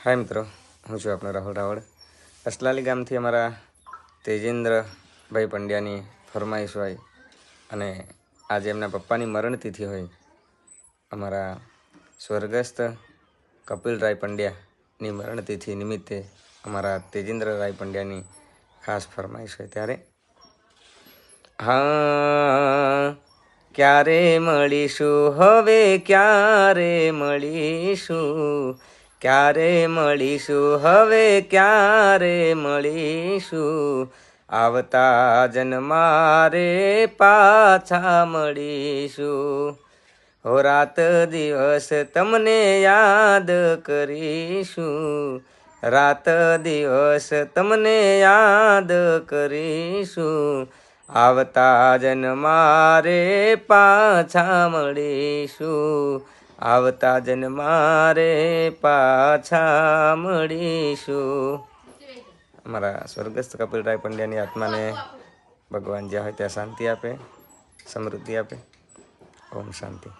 हाय मित्रों, हूँ छूँ आपनो राहुल रावड़। असलाली गामथी अमरा तेजेन्द्र भाई पंड्यानी फरमाईश होय अने आज एमना पप्पानी मरणतिथि होय। अमरा स्वर्गस्थ कपिल राय पंड्यानी मरणतिथि निमित्ते अमरा तेजेन्द्र राय पंड्यानी खास फरमाईश होय। त्यारे हाँ क्यारे मळीशुं हवे क्यारे मळीशुं, क्यारे मळीशुं हवे क्यारे मळीशुं, आवता जन्मा रे पाछा मळीशुं। हो रात दिवस तमने याद करीशुं, रात दिवस तमने याद करीशुं, आवता जन्मा रे पाछा मळीशुं, आवता जन्मा रे पाछा मळीशुं। अमरा स्वर्गस्थ कपिल राय पंड्यानी आत्मा ने भगवान ज्યાં હોય ત્યાં શાંતિ આપે, સમૃદ્ધિ આપે। ओम शांति।